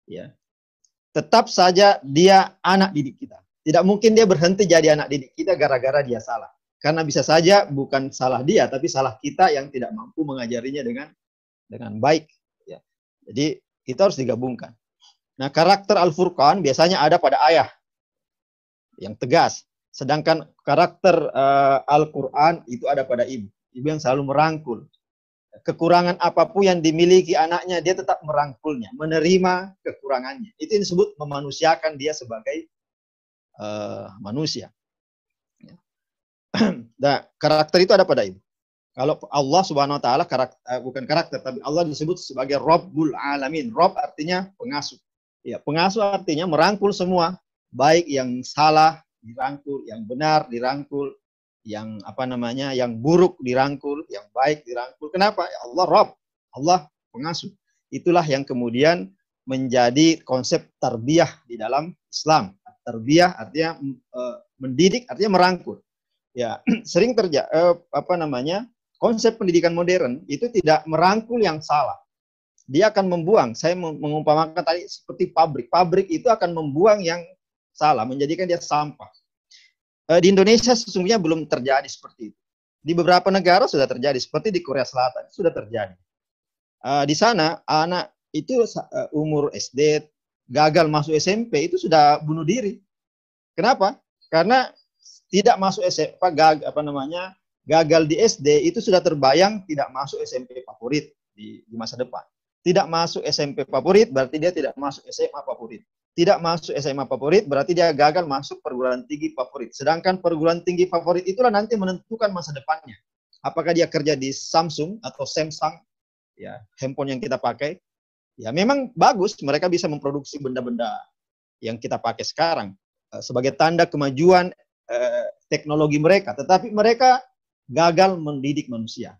ya, tetap saja dia anak didik kita. Tidak mungkin dia berhenti jadi anak didik kita gara-gara dia salah. Karena bisa saja bukan salah dia, tapi salah kita yang tidak mampu mengajarinya dengan baik. Ya. Jadi itu harus digabungkan. Nah, karakter Al-Furqan biasanya ada pada ayah yang tegas. Sedangkan karakter Al-Quran itu ada pada ibu. Ibu yang selalu merangkul. Kekurangan apapun yang dimiliki anaknya, dia tetap merangkulnya, menerima kekurangannya. Itu yang disebut memanusiakan dia sebagai manusia. Nah, karakter itu ada pada ibu. Kalau Allah Subhanahu Wa Taala bukan karakter, tapi Allah disebut sebagai Rabbul Alamin. Rabb artinya pengasuh. Ya, pengasuh artinya merangkul semua, baik yang salah dirangkul, yang benar dirangkul, yang yang buruk dirangkul, yang baik dirangkul. Kenapa? Ya Allah Rabb, Allah pengasuh. Itulah yang kemudian menjadi konsep tarbiyah di dalam Islam. Tarbiyah artinya mendidik, artinya merangkul. Ya, sering terjadi konsep pendidikan modern itu tidak merangkul yang salah. Dia akan membuang. Saya mengumpamakan tadi seperti pabrik. Pabrik itu akan membuang yang salah, menjadikan dia sampah. Di Indonesia sesungguhnya belum terjadi seperti itu. Di beberapa negara sudah terjadi, seperti di Korea Selatan sudah terjadi. Di sana anak itu umur SD gagal masuk SMP itu sudah bunuh diri. Kenapa? Karena tidak masuk SMP, gagal di SD itu sudah terbayang tidak masuk SMP favorit di masa depan. Tidak masuk SMP favorit berarti dia tidak masuk SMA favorit. Tidak masuk SMA favorit berarti dia gagal masuk perguruan tinggi favorit. Sedangkan perguruan tinggi favorit itulah nanti menentukan masa depannya. Apakah dia kerja di Samsung atau Samsung, ya handphone yang kita pakai, ya memang bagus mereka bisa memproduksi benda-benda yang kita pakai sekarang sebagai tanda kemajuan teknologi mereka, tetapi mereka gagal mendidik manusia.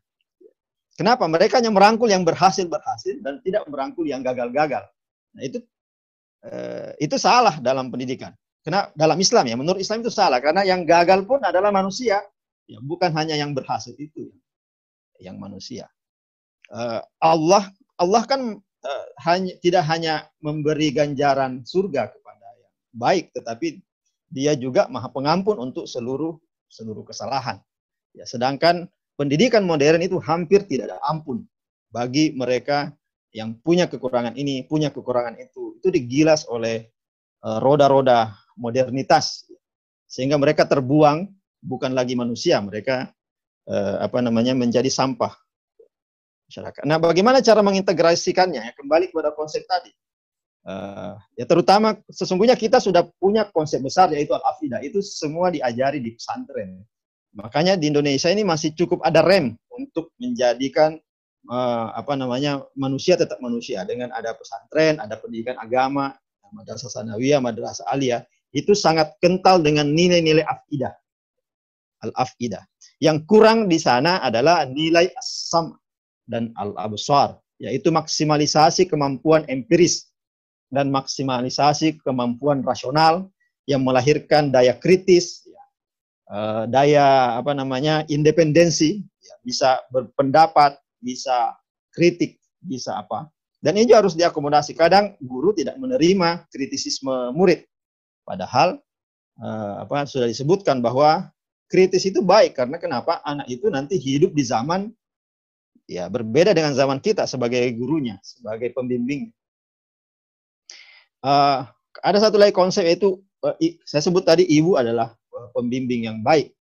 Kenapa? Mereka hanya merangkul yang berhasil dan tidak merangkul yang gagal-gagal. Nah, itu salah dalam pendidikan. Karena dalam Islam ya, menurut Islam itu salah karena yang gagal pun adalah manusia, ya bukan hanya yang berhasil itu yang manusia. Allah kan tidak hanya memberi ganjaran surga kepada yang baik, tetapi Dia juga Maha Pengampun untuk seluruh kesalahan. Ya, sedangkan pendidikan modern itu hampir tidak ada ampun bagi mereka yang punya kekurangan ini, punya kekurangan itu. Itu digilas oleh roda-roda modernitas, sehingga mereka terbuang bukan lagi manusia, mereka menjadi sampah masyarakat. Nah, bagaimana cara mengintegrasikannya? Ya, kembali kepada konsep tadi. Ya terutama sesungguhnya kita sudah punya konsep besar yaitu al-afidah, itu semua diajari di pesantren. Makanya di Indonesia ini masih cukup ada rem untuk menjadikan manusia tetap manusia dengan ada pesantren, ada pendidikan agama, madrasah sanawiyah, madrasah aliyah, itu sangat kental dengan nilai-nilai afidah. Al-afidah. Yang kurang di sana adalah nilai as-sam dan al-absar, yaitu maksimalisasi kemampuan empiris dan maksimalisasi kemampuan rasional yang melahirkan daya kritis, daya independensi, bisa berpendapat, bisa kritik, bisa apa. Dan ini harus diakomodasi. Kadang guru tidak menerima kritisisme murid. Padahal sudah disebutkan bahwa kritis itu baik karena kenapa? Anak itu nanti hidup di zaman ya berbeda dengan zaman kita sebagai gurunya, sebagai pembimbing. Ada satu lagi konsep yaitu saya sebut tadi ibu adalah pembimbing yang baik.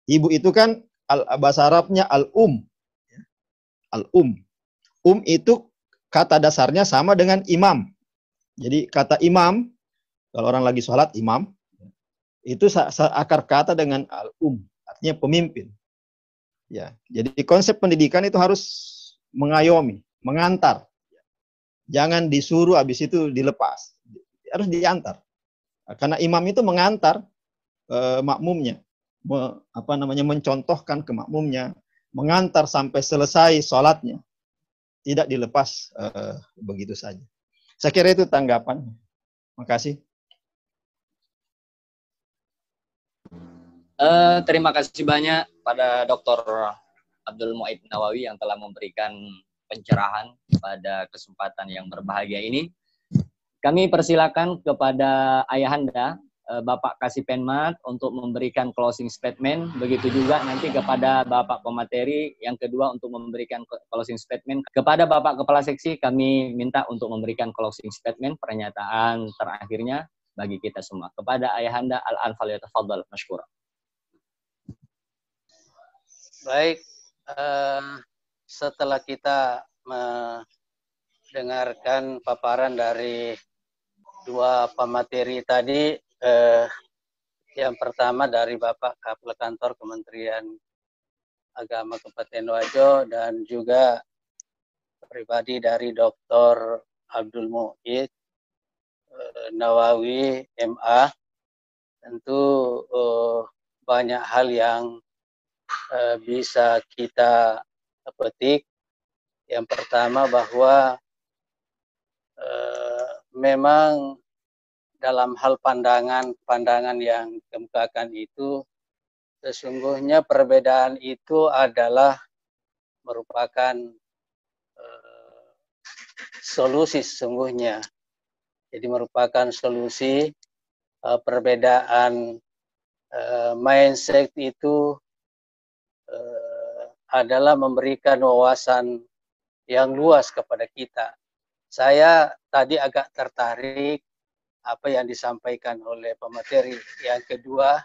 Ibu itu kan bahasa Arabnya al-um. Al-um. Itu kata dasarnya sama dengan imam. Jadi kata imam, kalau orang lagi sholat imam, itu akar kata dengan al-um, artinya pemimpin. Ya, jadi konsep pendidikan itu harus mengayomi, mengantar. Jangan disuruh habis itu dilepas. Harus diantar. Karena imam itu mengantar makmumnya, mencontohkan ke makmumnya, mengantar sampai selesai sholatnya, tidak dilepas begitu saja. Saya kira itu tanggapan. Makasih. Terima kasih banyak pada Dr. Abdul Mu'id Nawawi yang telah memberikan pencerahan pada kesempatan yang berbahagia ini. Kami persilakan kepada Ayahanda, Bapak Kasih Penmat untuk memberikan closing statement. Begitu juga nanti kepada Bapak Pemateri yang kedua untuk memberikan closing statement. Kepada Bapak Kepala Seksi kami minta untuk memberikan closing statement, pernyataan terakhirnya bagi kita semua. Kepada Ayahanda Al-Anfal Yatafadhal Mashkura. Baik, setelah kita mendengarkan paparan dari dua pemateri tadi, yang pertama dari Bapak Kepala Kantor Kementerian Agama Kabupaten Wajo dan juga pribadi dari Dr. Abdul Mu'id Nawawi MA. Tentu banyak hal yang bisa kita petik. Yang pertama bahwa memang dalam hal pandangan yang dikemukakan itu sesungguhnya perbedaan itu adalah merupakan solusi sesungguhnya. Jadi merupakan solusi perbedaan mindset itu adalah memberikan wawasan yang luas kepada kita. Saya tadi agak tertarik apa yang disampaikan oleh pemateri. Yang kedua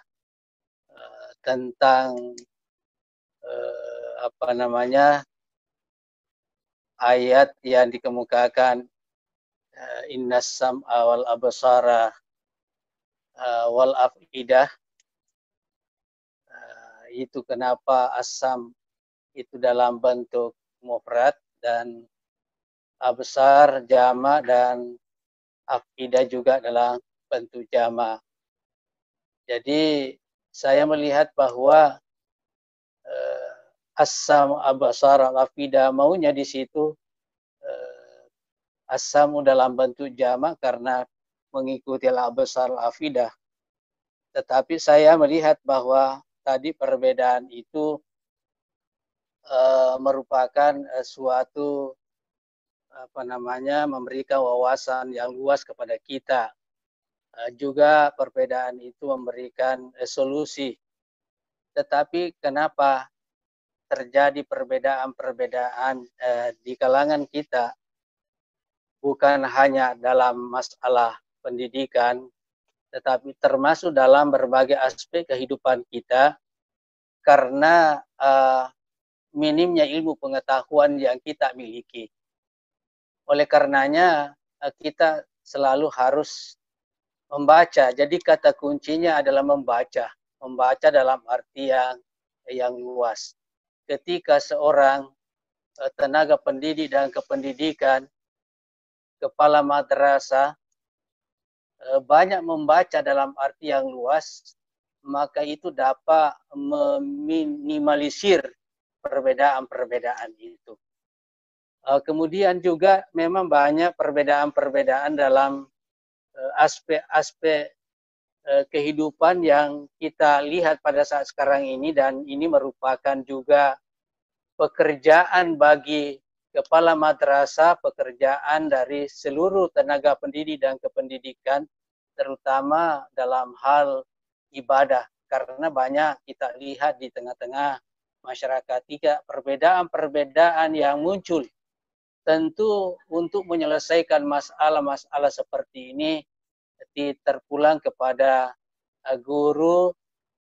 tentang ayat yang dikemukakan innas sam'a wal absara wal afidah. Itu kenapa asam itu dalam bentuk mufrad dan absar jama dan afidah juga dalam bentuk jama. Jadi saya melihat bahwa asam absar al afidah maunya di situ asamu dalam bentuk jama karena mengikuti al absar al afidah. Tetapi saya melihat bahwa tadi perbedaan itu merupakan suatu memberikan wawasan yang luas kepada kita. Juga perbedaan itu memberikan solusi. Tetapi kenapa terjadi perbedaan-perbedaan di kalangan kita bukan hanya dalam masalah pendidikan, tetapi termasuk dalam berbagai aspek kehidupan kita karena minimnya ilmu pengetahuan yang kita miliki. Oleh karenanya kita selalu harus membaca. Jadi kata kuncinya adalah membaca. Membaca dalam arti yang luas. Ketika seorang tenaga pendidik dan kependidikan, kepala madrasah, banyak membaca dalam arti yang luas, maka itu dapat meminimalisir perbedaan-perbedaan itu. Kemudian juga memang banyak perbedaan-perbedaan dalam aspek-aspek kehidupan yang kita lihat pada saat sekarang ini, dan ini merupakan juga pekerjaan bagi kepala madrasah, pekerjaan dari seluruh tenaga pendidik dan kependidikan, terutama dalam hal ibadah. Karena banyak kita lihat di tengah-tengah masyarakat kita perbedaan-perbedaan yang muncul. Tentu untuk menyelesaikan masalah-masalah seperti ini terpulang kepada guru,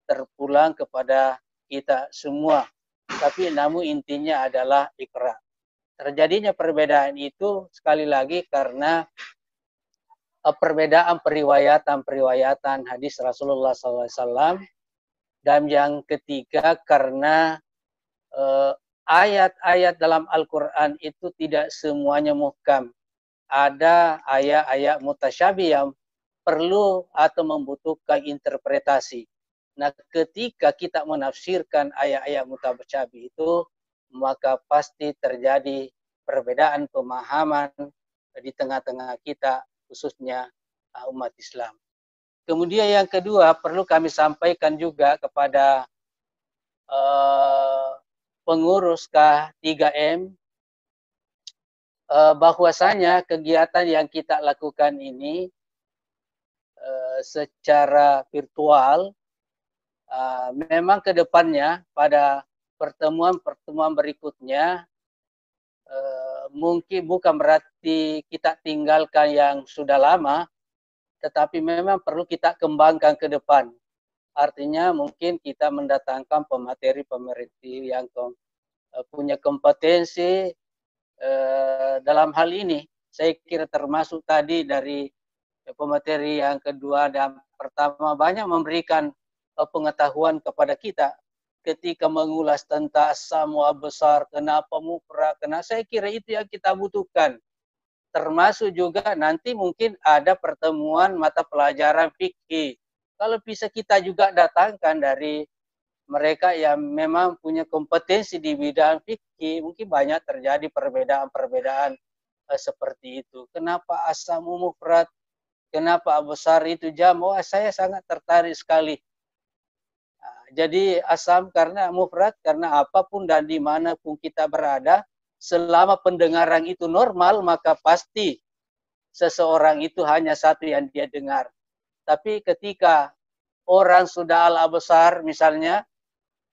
terpulang kepada kita semua. Tapi namun intinya adalah ikra. Terjadinya perbedaan itu sekali lagi karena perbedaan periwayatan hadis Rasulullah SAW. Dan yang ketiga karena ayat-ayat dalam Al-Quran itu tidak semuanya muhkam. Ada ayat-ayat mutasyabih yang perlu atau membutuhkan interpretasi. Nah, ketika kita menafsirkan ayat-ayat mutasyabih itu, maka pasti terjadi perbedaan pemahaman di tengah-tengah kita, khususnya umat Islam. Kemudian yang kedua, perlu kami sampaikan juga kepada pengurus K3M, bahwasanya kegiatan yang kita lakukan ini secara virtual, memang ke depannya pada pertemuan-pertemuan berikutnya mungkin bukan berarti kita tinggalkan yang sudah lama, tetapi memang perlu kita kembangkan ke depan. Artinya mungkin kita mendatangkan pemateri-pemateri yang punya kompetensi dalam hal ini. Saya kira termasuk tadi dari pemateri yang kedua dan pertama banyak memberikan pengetahuan kepada kita ketika mengulas tentang asam besar, kenapa mufrad, kenapa, saya kira itu yang kita butuhkan. Termasuk juga nanti mungkin ada pertemuan mata pelajaran fikih. Kalau bisa kita juga datangkan dari mereka yang memang punya kompetensi di bidang fikih, mungkin banyak terjadi perbedaan-perbedaan seperti itu. Kenapa asam mufrad, kenapa besar itu jam? Oh, saya sangat tertarik sekali. Jadi asam karena mufrad, karena apapun dan dimanapun kita berada, selama pendengaran itu normal, maka pasti seseorang itu hanya satu yang dia dengar. Tapi ketika orang sudah ala besar misalnya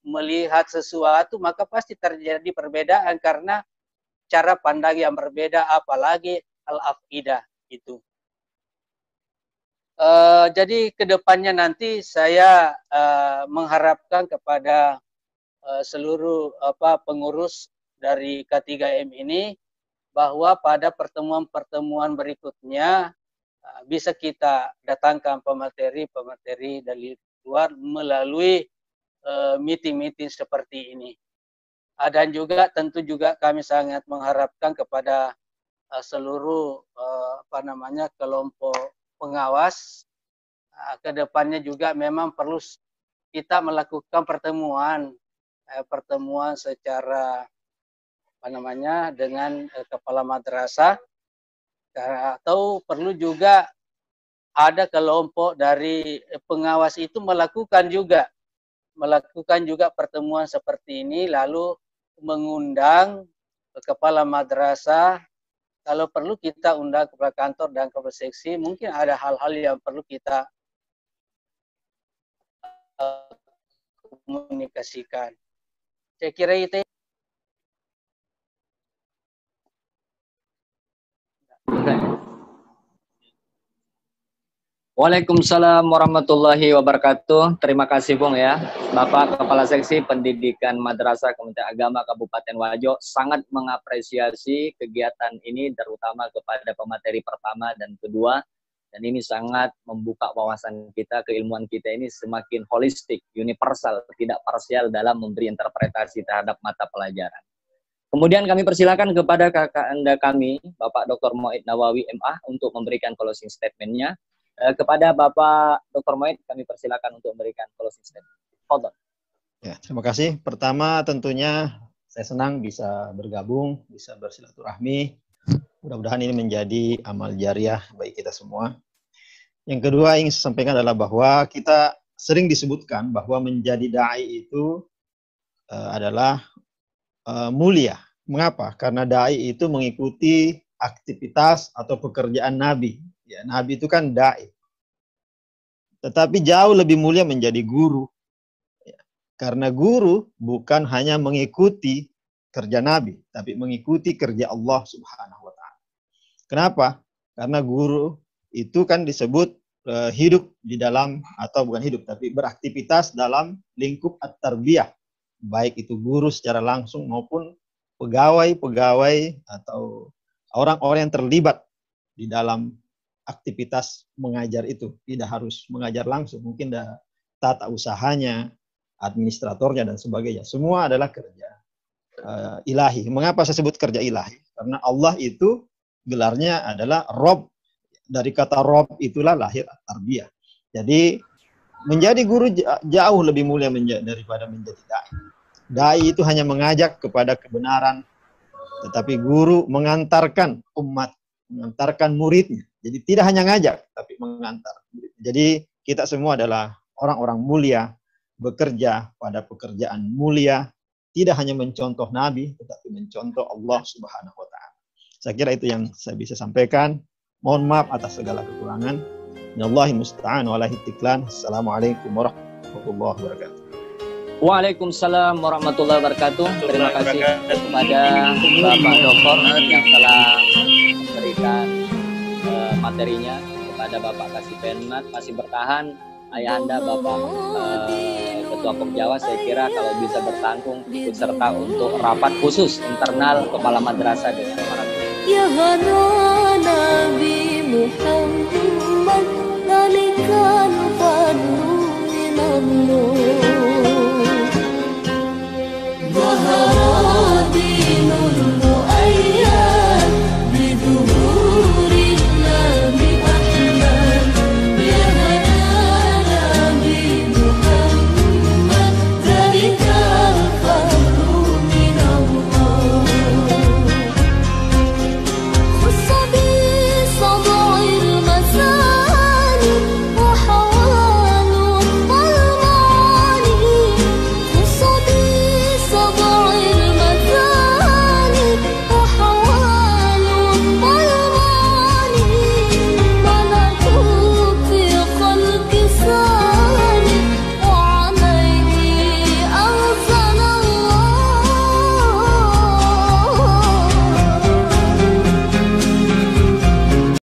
melihat sesuatu, maka pasti terjadi perbedaan karena cara pandang yang berbeda, apalagi al-aqidah itu. Jadi kedepannya nanti saya mengharapkan kepada seluruh pengurus dari K3M ini bahwa pada pertemuan-pertemuan berikutnya bisa kita datangkan pemateri-pemateri dari luar melalui meeting-meeting seperti ini. Dan juga tentu juga kami sangat mengharapkan kepada seluruh kelompok pengawas kedepannya juga memang perlu kita melakukan pertemuan secara dengan kepala madrasah, atau perlu juga ada kelompok dari pengawas itu melakukan juga pertemuan seperti ini, lalu mengundang kepala madrasah. Kalau perlu kita undang kepala kantor dan kepala seksi, mungkin ada hal-hal yang perlu kita komunikasikan. Saya kira itu. Waalaikumsalam warahmatullahi wabarakatuh. Terima kasih Bung ya. Bapak Kepala Seksi Pendidikan Madrasah Kementerian Agama Kabupaten Wajo sangat mengapresiasi kegiatan ini, terutama kepada pemateri pertama dan kedua. Dan ini sangat membuka wawasan kita, keilmuan kita ini semakin holistik, universal, tidak parsial dalam memberi interpretasi terhadap mata pelajaran. Kemudian kami persilakan kepada kakak anda kami, Bapak Dr. Mu'aid Nawawi MA, untuk memberikan closing statement-nya. Kepada Bapak Dr. Mu'aid, kami persilakan untuk memberikan closing statement. Fadhol. Ya, terima kasih. Pertama tentunya saya senang bisa bergabung, bisa bersilaturahmi. Mudah-mudahan ini menjadi amal jariah bagi kita semua. Yang kedua ingin saya sampaikan adalah bahwa kita sering disebutkan bahwa menjadi da'i itu adalah mulia. Mengapa? Karena da'i itu mengikuti aktivitas atau pekerjaan Nabi. Ya, Nabi itu kan da'i. Tetapi jauh lebih mulia menjadi guru. Ya, karena guru bukan hanya mengikuti kerja Nabi, tapi mengikuti kerja Allah Subhanahu wa Ta'ala. Kenapa? Karena guru itu kan disebut hidup di dalam, atau bukan hidup, tapi beraktivitas dalam lingkup at-tarbiyah. Baik itu guru secara langsung maupun pegawai-pegawai atau orang-orang yang terlibat di dalam aktivitas mengajar itu. Tidak harus mengajar langsung, mungkin ada tata usahanya, administratornya, dan sebagainya. Semua adalah kerja ilahi. Mengapa saya sebut kerja ilahi? Karena Allah itu gelarnya adalah Rob. Dari kata Rob itulah lahir tarbiyah. Jadi menjadi guru jauh lebih mulia daripada menjadi da'i. Da'i itu hanya mengajak kepada kebenaran, tetapi guru mengantarkan umat, mengantarkan muridnya. Jadi tidak hanya ngajak, tapi mengantar. Jadi kita semua adalah orang-orang mulia, bekerja pada pekerjaan mulia, tidak hanya mencontoh Nabi, tetapi mencontoh Allah Subhanahu wa Ta'ala. Saya kira itu yang saya bisa sampaikan. Mohon maaf atas segala kekurangan. Wallahi musta'an wa alaihi tiklan. Assalamualaikum warahmatullahi wabarakatuh. Waalaikumsalam warahmatullahi wabarakatuh. Terima kasih kepada Bapak Doktor yang telah memberikan materinya, kepada Bapak Kasih Penat masih bertahan, Ayahanda Bapak Ketua Pokjawa. Saya kira kalau bisa bertanggung ikut serta untuk rapat khusus internal kepala madrasah dengan para Ya Nabi Muhammad